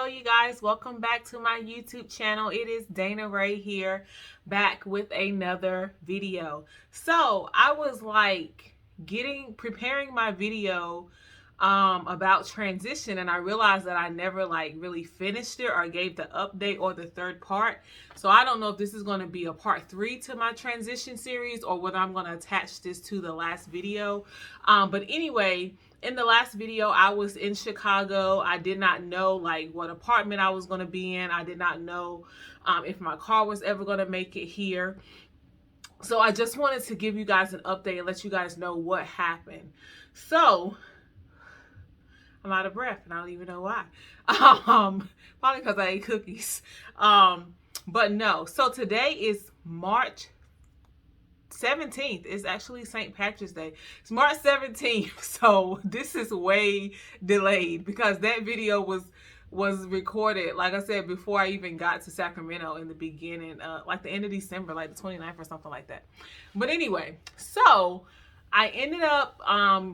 you guys, welcome back to my YouTube channel. It is Dana Ray here, back with another video. So I was like preparing my video about transition, and I realized that I never like really finished it or gave the update or the third part. So I don't know if this is going to be a part 3 to my transition series or whether I'm going to attach this to the last video. But anyway, in the last video, I was in Chicago. I did not know like what apartment I was going to be in. I did not know if my car was ever going to make it here. So I just wanted to give you guys an update and let you guys know what happened. So I'm out of breath and I don't even know why. Probably because I ate cookies. But no. So today is March 17th. It's actually St. Patrick's Day. It's March 17th. So this is way delayed because that video was recorded, like I said, before I even got to Sacramento in the beginning, like the end of December, like the 29th or something like that. But anyway, so I ended up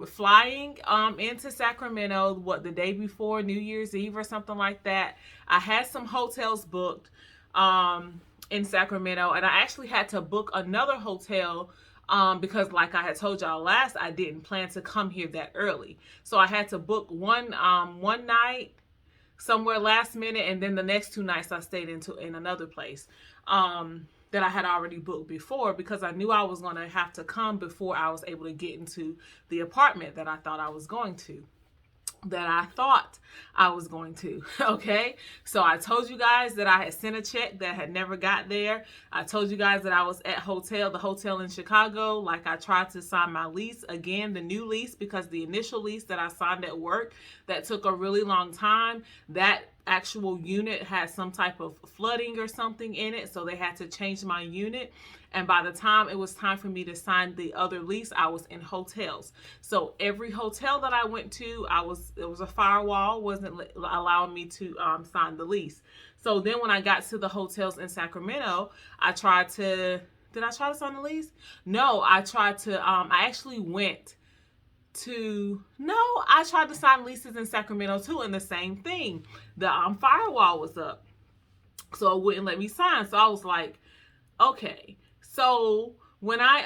flying into Sacramento, the day before New Year's Eve or something like that. I had some hotels booked in Sacramento, and I actually had to book another hotel because like I had told y'all last, I didn't plan to come here that early. So I had to book one night somewhere last minute, and then the next 2 nights I stayed in another place that I had already booked before, because I knew I was going to have to come before I was able to get into the apartment that I thought I was going to. Okay, so I told you guys that I had sent a check that had never got there. I told you guys that I was at the hotel in Chicago. Like, I tried to sign my lease again, the new lease, because the initial lease that I signed at work that took a really long time, that actual unit had some type of flooding or something in it, so they had to change my unit. And by the time it was time for me to sign the other lease, I was in hotels. So every hotel that I went to, it was a firewall, wasn't allowing me to sign the lease. So then when I got to the hotels in Sacramento, did I try to sign the lease? No, I tried to, I tried to sign leases in Sacramento too, and the same thing. The firewall was up, so it wouldn't let me sign. So I was like, okay. So when I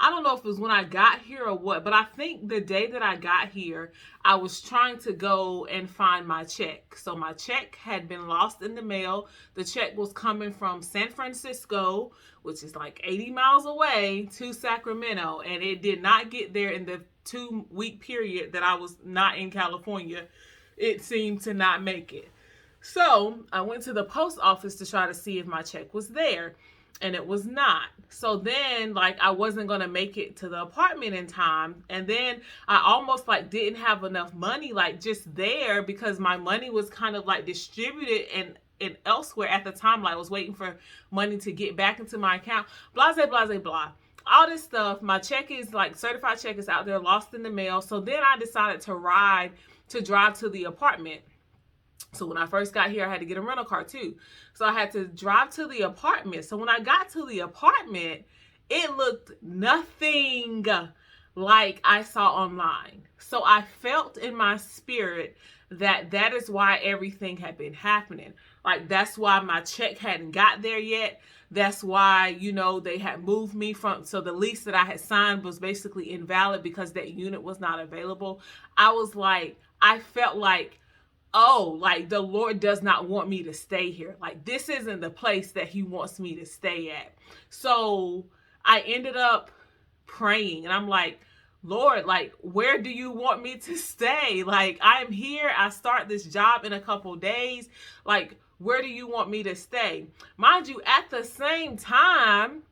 don't know if it was when I got here or what, but I think the day that I got here, I was trying to go and find my check. So my check had been lost in the mail. The check was coming from San Francisco, which is like 80 miles away, to Sacramento, and it did not get there in the 2-week period that I was not in California. It seemed to not make it. So I went to the post office to try to see if my check was there, and it was not. So then, like, I wasn't going to make it to the apartment in time. And then I almost like didn't have enough money, like just there, because my money was kind of like distributed and elsewhere at the time. Like, I was waiting for money to get back into my account, blah, blah, blah, blah. All this stuff. My check is like, certified check is out there, lost in the mail. So then I decided to drive to the apartment. So when I first got here, I had to get a rental car too. So I had to drive to the apartment. So when I got to the apartment, it looked nothing like I saw online. So I felt in my spirit that is why everything had been happening. Like, that's why my check hadn't got there yet. That's why, they had moved me so the lease that I had signed was basically invalid because that unit was not available. I felt like, oh, like the Lord does not want me to stay here. Like, this isn't the place that he wants me to stay at. So I ended up praying, and I'm like, Lord, like, where do you want me to stay? Like, I'm here. I start this job in a couple days. Like, where do you want me to stay? Mind you, at the same time,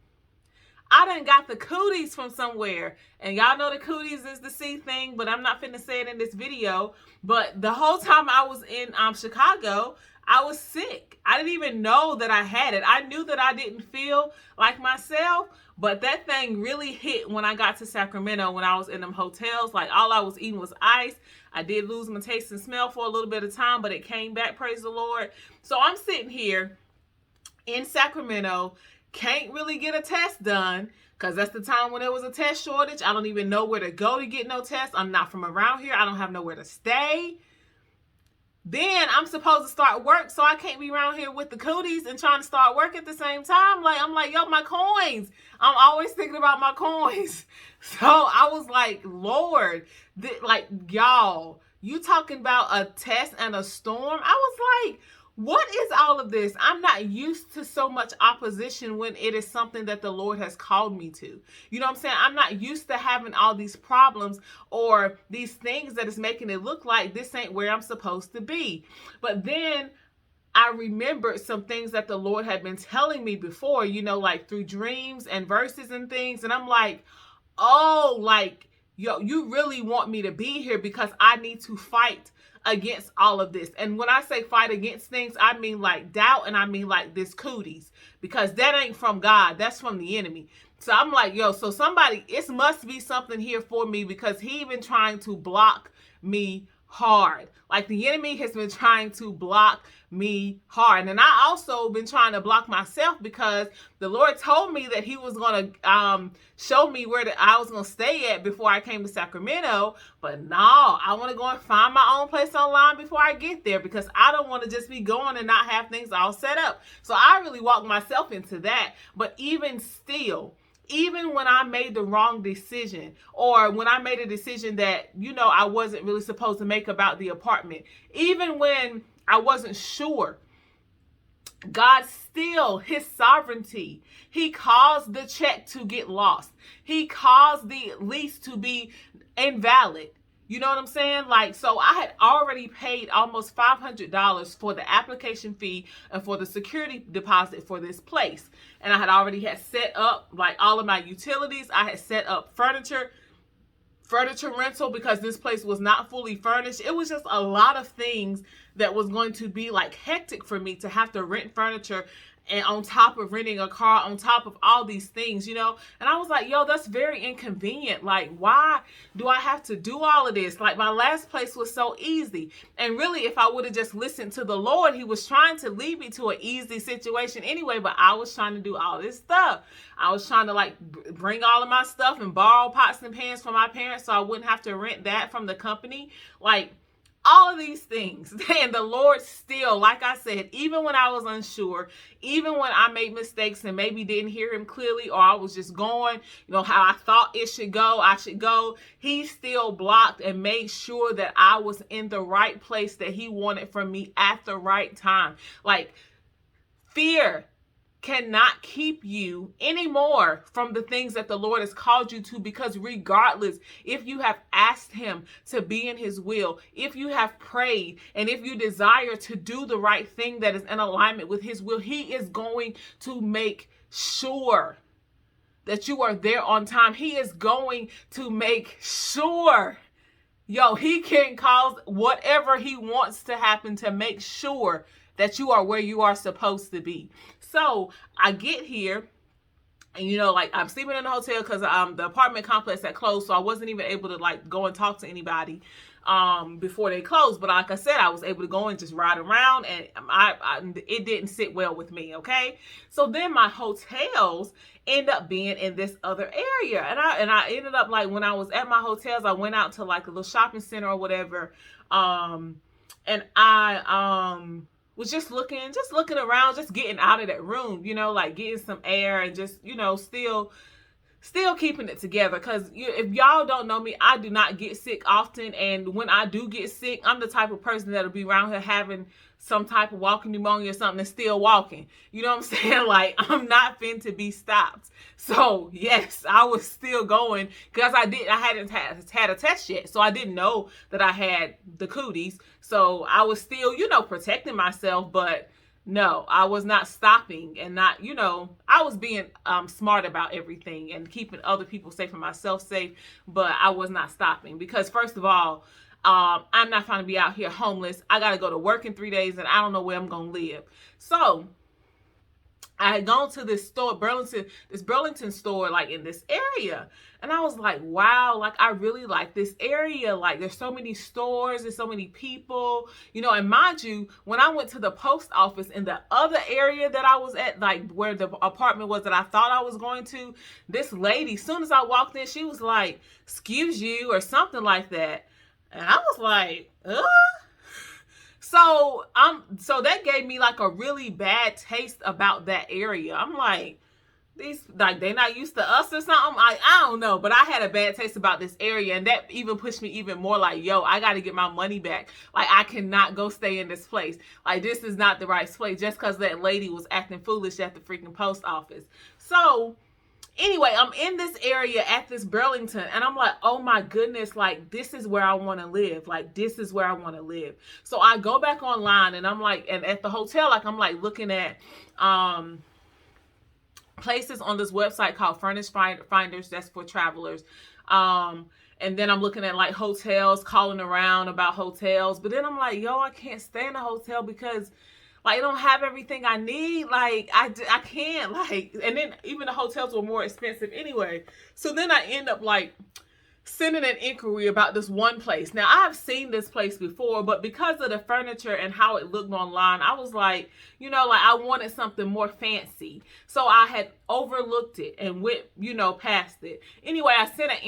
I done got the cooties from somewhere. And y'all know the cooties is the C thing, but I'm not finna say it in this video. But the whole time I was in Chicago, I was sick. I didn't even know that I had it. I knew that I didn't feel like myself, but that thing really hit when I got to Sacramento, when I was in them hotels. Like, all I was eating was ice. I did lose my taste and smell for a little bit of time, but it came back, praise the Lord. So I'm sitting here in Sacramento, can't really get a test done because that's the time when there was a test shortage. I don't even know where to go to get no test. I'm not from around here. I don't have nowhere to stay. Then I'm supposed to start work, so I can't be around here with the cooties and trying to start work at the same time. Like, I'm like, yo, my coins. I'm always thinking about my coins. So I was like, Lord, like, y'all, you talking about a test and a storm? I was like, what is all of this? I'm not used to so much opposition when it is something that the Lord has called me to. You know what I'm saying? I'm not used to having all these problems or these things that is making it look like this ain't where I'm supposed to be. But then I remembered some things that the Lord had been telling me before, you know, like through dreams and verses and things. And I'm like, oh, like, yo, you really want me to be here because I need to fight against all of this. And when I say fight against things, I mean like doubt, and I mean like this cooties, because that ain't from God, that's from the enemy. So I'm like, yo, so somebody, it must be something here for me, because he been trying to block me hard. Like, the enemy has been trying to block me hard. And I also been trying to block myself, because the Lord told me that he was going to show me where I was going to stay at before I came to Sacramento. But no, I want to go and find my own place online before I get there, because I don't want to just be going and not have things all set up. So I really walked myself into that. But even still, even when I made the wrong decision, or when I made a decision that, you know, I wasn't really supposed to make about the apartment, even when I wasn't sure, God still, his sovereignty, he caused the check to get lost. He caused the lease to be invalid. You know what I'm saying? Like, so I had already paid almost $500 for the application fee and for the security deposit for this place. And I had already set up like all of my utilities. I had set up furniture rental, because this place was not fully furnished. It was just a lot of things that was going to be like hectic for me to have to rent furniture, and on top of renting a car, on top of all these things, you know. And I was like, yo, that's very inconvenient. Like, why do I have to do all of this? Like, my last place was so easy. And really, if I would have just listened to the Lord, he was trying to lead me to an easy situation anyway, but I was trying to do all this stuff. I was trying to like bring all of my stuff and borrow pots and pans from my parents so I wouldn't have to rent that from the company. Like, all of these things. And the Lord still, like I said, even when I was unsure, even when I made mistakes and maybe didn't hear him clearly, or I was just going, you know, how I thought I should go, he still blocked and made sure that I was in the right place that he wanted from me at the right time. Like, fear cannot keep you anymore from the things that the Lord has called you to, because regardless, if you have asked him to be in his will, if you have prayed, and if you desire to do the right thing that is in alignment with his will, he is going to make sure that you are there on time. He is going to make sure, yo, he can cause whatever he wants to happen to make sure that you are where you are supposed to be. So I get here, and, you know, like, I'm sleeping in the hotel because the apartment complex had closed, so I wasn't even able to like go and talk to anybody before they closed. But like I said, I was able to go and just ride around, and it didn't sit well with me. Okay, so then my hotels end up being in this other area, and I ended up, like, when I was at my hotels, I went out to like a little shopping center or whatever, and I was just looking around, just getting out of that room, you know, like getting some air, and just, you know, still keeping it together. Because if y'all don't know me, I do not get sick often. And when I do get sick, I'm the type of person that'll be around here having some type of walking pneumonia or something and still walking. You know what I'm saying? Like, I'm not fin to be stopped. So yes, I was still going, because I hadn't had a test yet. So I didn't know that I had the cooties. So I was still, you know, protecting myself, but no, I was not stopping, and not, you know, I was being smart about everything and keeping other people safe and myself safe, but I was not stopping, because first of all, I'm not trying to be out here homeless. I got to go to work in 3 days, and I don't know where I'm going to live. So I had gone to this store, this Burlington store, like in this area. And I was like, wow, like, I really like this area. Like, there's so many stores, there's so many people, you know. And mind you, when I went to the post office in the other area that I was at, like where the apartment was that I thought I was going to, this lady, as soon as I walked in, she was like, excuse you, or something like that. And I was like, So that gave me like a really bad taste about that area. I'm like, these, like, they not used to us or something. I don't know, but I had a bad taste about this area, and that even pushed me even more like, yo, I got to get my money back. Like, I cannot go stay in this place. Like, this is not the right place just because that lady was acting foolish at the freaking post office. So anyway, I'm in this area at this Burlington, and I'm like, oh my goodness, like, this is where I want to live. Like, this is where I want to live. So I go back online, and I'm like, and at the hotel, like, I'm like looking at places on this website called Furnish Finders. That's for travelers. And then I'm looking at like hotels, calling around about hotels. But then I'm like, yo, I can't stay in a hotel because like, I don't have everything I need. Like, I can't, like, and then even the hotels were more expensive anyway. So then I end up like sending an inquiry about this one place. Now, I've seen this place before, but because of the furniture and how it looked online, I was like, you know, like, I wanted something more fancy. So I had overlooked it and went, you know, past it. Anyway, I sent an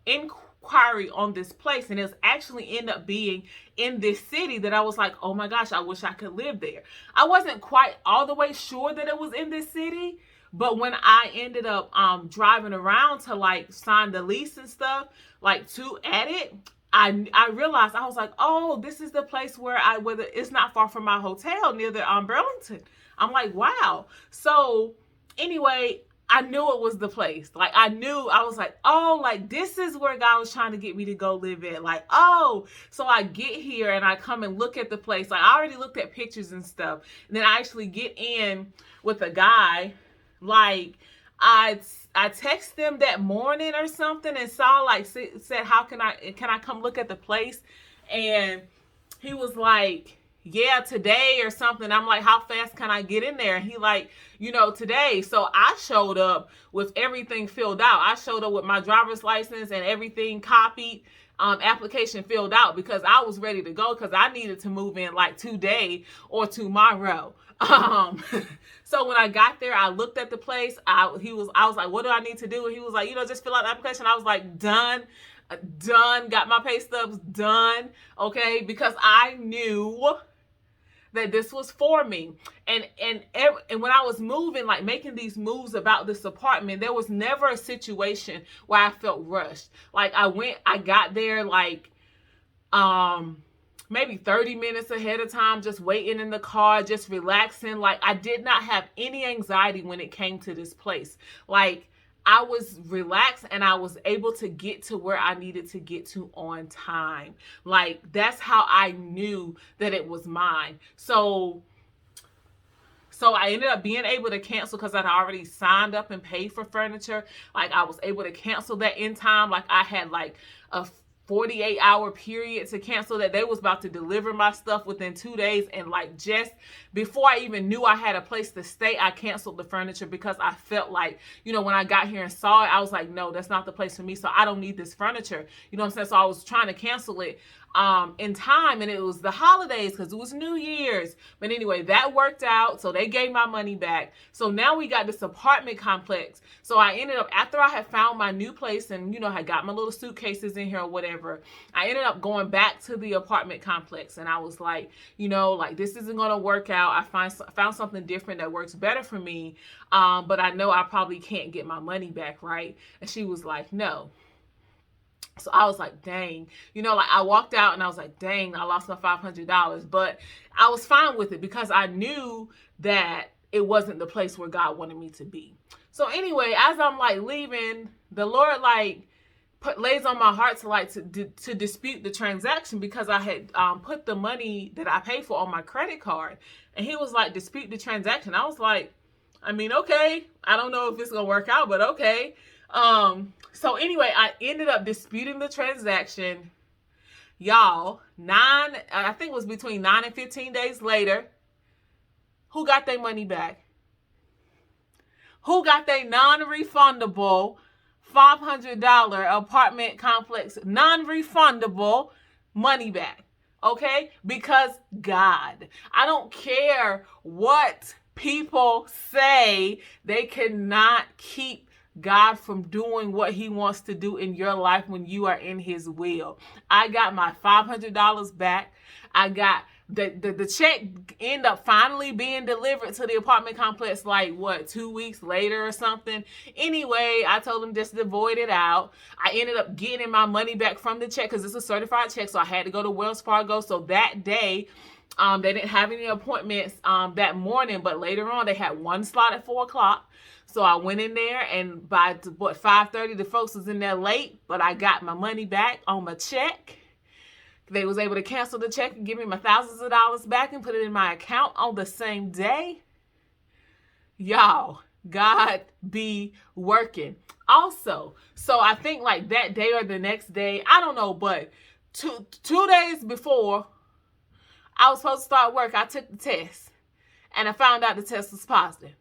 inquiry on this place, and it was actually end up being in this city that I was like, oh my gosh, I wish I could live there. I wasn't quite all the way sure that it was in this city, but when I ended up driving around to like sign the lease and stuff, like to edit, I realized, I was like, oh, this is the place where whether it's not far from my hotel near the Burlington. I'm like, wow. So anyway, I knew it was the place. Like, I was like, oh, like, this is where God was trying to get me to go live in. Like, oh, so I get here and I come and look at the place. Like, I already looked at pictures and stuff. And then I actually get in with a guy. Like, I text them that morning or something and saw, like, said, how can I come look at the place? And he was like, yeah, today or something. I'm like, how fast can I get in there? And he like, you know, today. So I showed up with everything filled out. I showed up with my driver's license and everything copied, application filled out, because I was ready to go, because I needed to move in like today or tomorrow. So when I got there, I looked at the place. I was like, what do I need to do? And he was like, you know, just fill out the application. I was like, done, got my pay stubs done. Okay. Because I knew that this was for me. And when I was moving, like making these moves about this apartment, there was never a situation where I felt rushed. Like, I got there like, maybe 30 minutes ahead of time, just waiting in the car, just relaxing. Like, I did not have any anxiety when it came to this place. Like, I was relaxed and I was able to get to where I needed to get to on time. Like, that's how I knew that it was mine. So I ended up being able to cancel because I'd already signed up and paid for furniture. Like, I was able to cancel that in time. Like, I had like a 48-hour period to cancel that. They was about to deliver my stuff within 2 days, and like just before I even knew I had a place to stay, I canceled the furniture because I felt like, you know, when I got here and saw it, I was like, no, that's not the place for me, so I don't need this furniture. You know what I'm saying? So I was trying to cancel it in time, and it was the holidays because it was New Year's. But anyway, that worked out, so they gave my money back. So now we got this apartment complex. So I ended up, after I had found my new place and, you know, I got my little suitcases in here or whatever, I ended up going back to the apartment complex, and I was like, you know, like, this isn't going to work out. I found something different that works better for me, but I know I probably can't get my money back, right? And she was like, no. So I was like, dang, you know, like I walked out and I was like, dang, I lost my $500, but I was fine with it because I knew that it wasn't the place where God wanted me to be. So anyway, as I'm like leaving, the Lord like lays on my heart to like to dispute the transaction because I had put the money that I paid for on my credit card, and he was like, dispute the transaction. I was like, I mean, okay, I don't know if it's gonna work out, but okay. So anyway, I ended up disputing the transaction. Y'all, I think it was between 9 and 15 days later, who got their money back? Who got their non-refundable $500 apartment complex non-refundable money back? Okay? Because God. I don't care what people say, they cannot keep God from doing what he wants to do in your life when you are in his will. I got my $500 back. I got The check ended up finally being delivered to the apartment complex like 2 weeks later or something. Anyway, I told them just to void it out. I ended up getting my money back from the check because it's a certified check, so I had to go to Wells Fargo. So that day, they didn't have any appointments that morning, but later on they had one slot at 4 o'clock. So I went in there, and by 5:30, the folks was in there late, but I got my money back on my check. They was able to cancel the check and give me my thousands of dollars back and put it in my account on the same day. Y'all, God be working. Also, so I think like that day or the next day, I don't know, but two days before I was supposed to start work, I took the test and I found out the test was positive.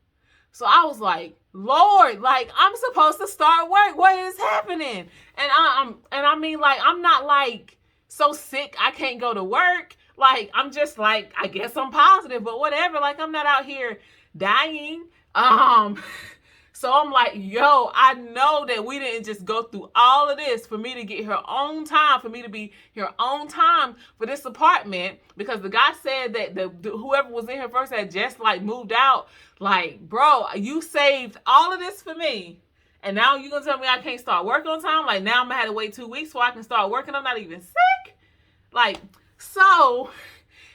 So I was like, Lord, like I'm supposed to start work. What is happening? And I mean, like, I'm not like so sick I can't go to work. Like, I'm just like, I guess I'm positive, but whatever. Like, I'm not out here dying. So I'm like, yo, I know that we didn't just go through all of this for me to get here on time, for me to be here on time for this apartment, because the guy said that whoever was in here first had just like moved out. Like, bro, you saved all of this for me, and now you're gonna tell me I can't start work on time? Like, now I'm gonna have to wait 2 weeks before I can start working. I'm not even sick. Like, so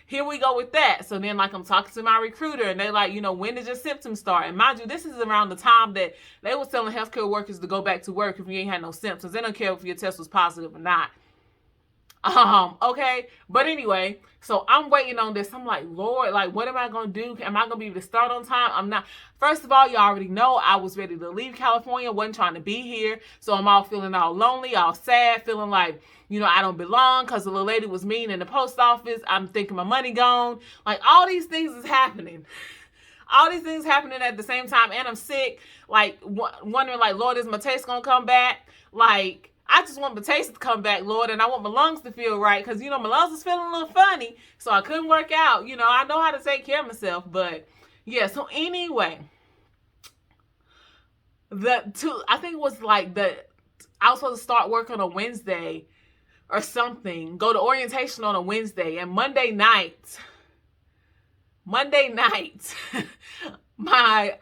here we go with that. So then, like, I'm talking to my recruiter, and they like, when did your symptoms start? And mind you, this is around the time that they were telling healthcare workers to go back to work if you ain't had no symptoms. They don't care if your test was positive or not. Okay. But anyway, so I'm waiting on this. I'm like, Lord, like, what am I going to do? Am I going to be able to start on time? I'm not. First of all, you already know I was ready to leave California. Wasn't trying to be here. So I'm all feeling all lonely, all sad, feeling like, I don't belong because the little lady was mean in the post office. I'm thinking my money gone. Like, all these things is happening. All these things happening at the same time. And I'm sick. Like, wondering, like, Lord, is my taste going to come back? Like, I just want my taste to come back, Lord, and I want my lungs to feel right because, my lungs was feeling a little funny, so I couldn't work out. I know how to take care of myself, but yeah. So anyway, I think it was like I was supposed to start work on a Wednesday or something, go to orientation on a Wednesday, and Monday night, my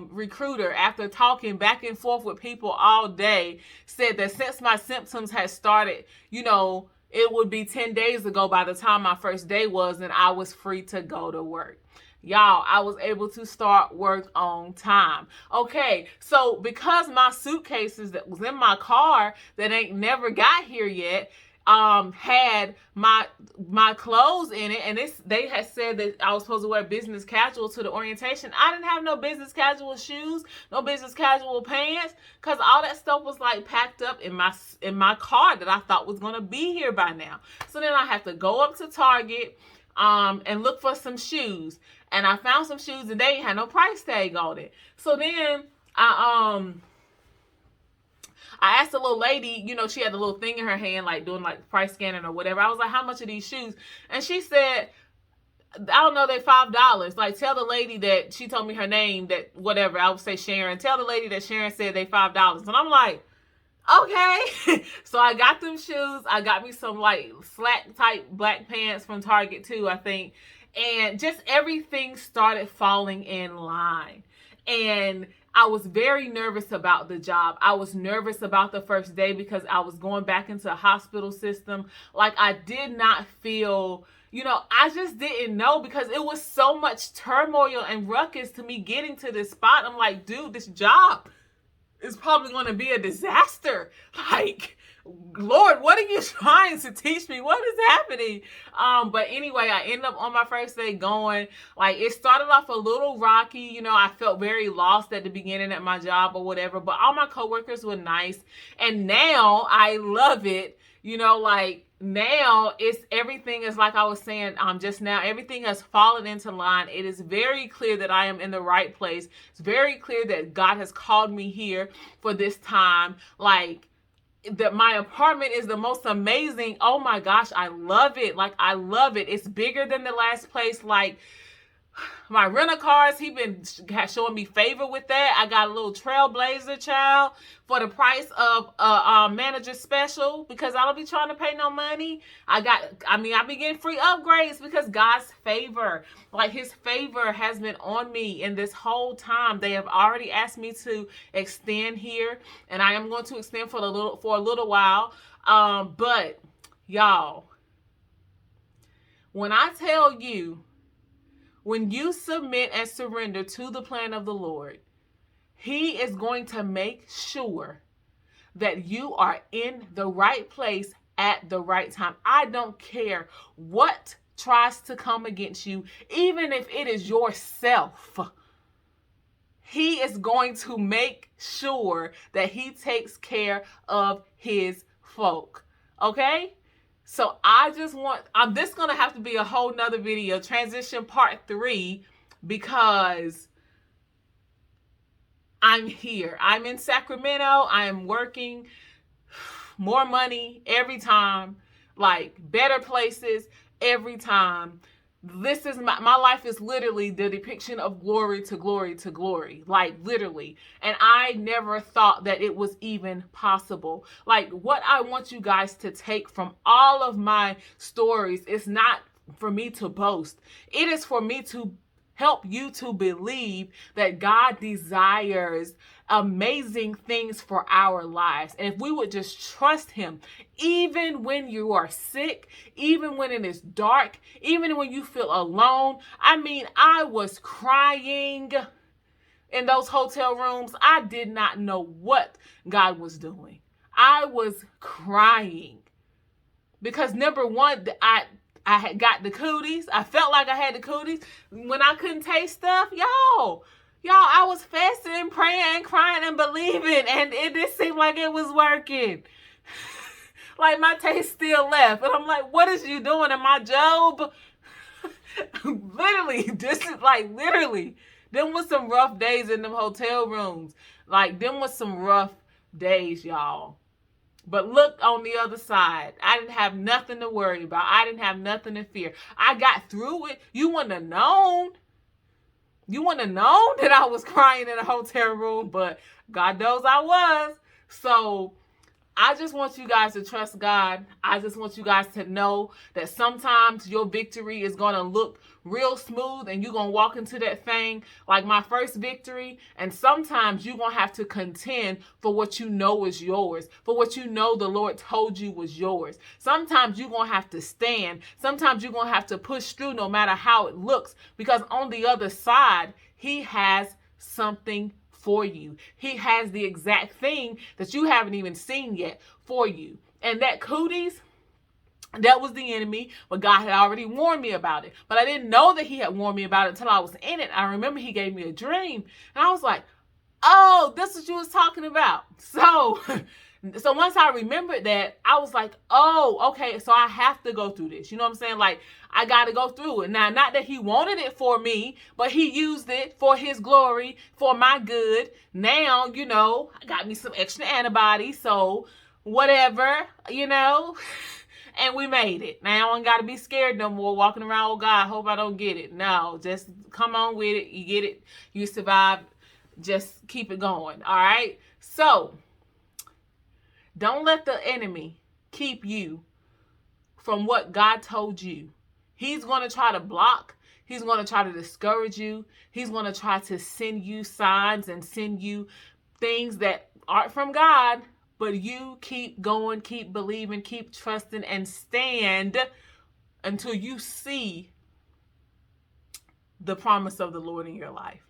recruiter, after talking back and forth with people all day, said that since my symptoms had started, it would be 10 days ago by the time my first day was, and I was free to go to work. Y'all, I was able to start work on time. Okay, so because my suitcases that was in my car that ain't never got here yet, had my clothes in it, and they had said that I was supposed to wear business casual to the orientation. I didn't have no business casual shoes, no business casual pants, because all that stuff was like packed up in my car that I thought was gonna be here by now. So then I have to go up to Target and look for some shoes, and I found some shoes and they ain't had no price tag on it. So then I asked the little lady, she had a little thing in her hand, like doing like price scanning or whatever. I was like, how much are these shoes? And she said, I don't know, they're $5. Like, tell the lady that, she told me her name, that whatever, I would say Sharon. Tell the lady that Sharon said they $5. And I'm like, okay. So I got them shoes. I got me some like slack type black pants from Target too, I think. And just everything started falling in line. And I was very nervous about the job. I was nervous about the first day because I was going back into a hospital system. Like, I did not feel, I just didn't know, because it was so much turmoil and ruckus to me getting to this spot. I'm like, dude, this job is probably going to be a disaster. Like, Lord, what are you trying to teach me? What is happening? But anyway, I ended up on my first day going. Like, it started off a little rocky. I felt very lost at the beginning at my job or whatever, but all my coworkers were nice. And now I love it. Like, now everything is like I was saying just now, everything has fallen into line. It is very clear that I am in the right place. It's very clear that God has called me here for this time. Like, that my apartment is the most amazing. Oh my gosh, I love it. Like, I love it. It's bigger than the last place. Like, My rental cars, he been showing me favor with that. I got a little Trailblazer, child, for the price of a manager special, because I don't be trying to pay no money. I be getting free upgrades because God's favor, like his favor has been on me in this whole time. They have already asked me to extend here, and I am going to extend for a little while. But y'all, when I tell you, when you submit and surrender to the plan of the Lord, he is going to make sure that you are in the right place at the right time. I don't care what tries to come against you, even if it is yourself. He is going to make sure that he takes care of his folk. Okay? So this is going to have to be a whole nother video, transition part 3, because I'm here. I'm in Sacramento. I am working, more money every time, like better places every time. This is my life is literally the depiction of glory to glory to glory, like literally. And I never thought that it was even possible. Like, what I want you guys to take from all of my stories is not for me to boast. It is for me to help you to believe that God desires amazing things for our lives. And if we would just trust him, even when you are sick, even when it is dark, even when you feel alone. I mean, I was crying in those hotel rooms. I did not know what God was doing. I was crying because, number one, I had got the cooties. I felt like I had the cooties when I couldn't taste stuff. Y'all, I was fasting, praying, crying, and believing, and it didn't seem like it was working. Like, my taste still left. And I'm like, what is you doing? Am I Job? Literally, this is like, literally. Them was some rough days in them hotel rooms. Like, them was some rough days, y'all. But look on the other side. I didn't have nothing to worry about. I didn't have nothing to fear. I got through it. You wouldn't have known. You wouldn't have known that I was crying in a hotel room, but God knows I was. So I just want you guys to trust God. I just want you guys to know that sometimes your victory is going to look real smooth and you're going to walk into that thing like my first victory. And sometimes you're going to have to contend for what you know is yours, for what you know the Lord told you was yours. Sometimes you're going to have to stand. Sometimes you're going to have to push through no matter how it looks, because on the other side, he has something for you. He has the exact thing that you haven't even seen yet for you. And that cooties, that was the enemy, but God had already warned me about it. But I didn't know that he had warned me about it until I was in it. I remember he gave me a dream, and I was like, oh, this is what you was talking about. So once I remembered that, I was like, oh, okay, so I have to go through this. You know what I'm saying? Like, I got to go through it. Now, not that he wanted it for me, but he used it for his glory, for my good. Now, you know, I got me some extra antibodies, so whatever, you know, and we made it. Now, I don't got to be scared no more walking around, oh, God, I hope I don't get it. No, just come on with it. You get it. You survive. Just keep it going, all right? So don't let the enemy keep you from what God told you. He's going to try to block. He's going to try to discourage you. He's going to try to send you signs and send you things that aren't from God. But you keep going, keep believing, keep trusting, and stand until you see the promise of the Lord in your life.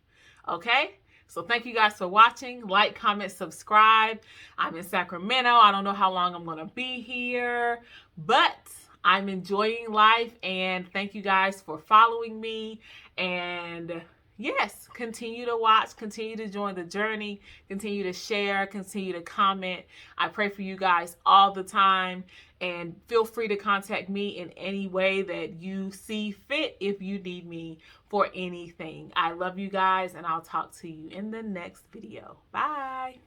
Okay? So thank you guys for watching. Like, comment, subscribe. I'm in Sacramento. I don't know how long I'm going to be here, but I'm enjoying life, and thank you guys for following me. And yes, continue to watch, continue to join the journey, continue to share, continue to comment. I pray for you guys all the time, and feel free to contact me in any way that you see fit if you need me for anything. I love you guys, and I'll talk to you in the next video. Bye.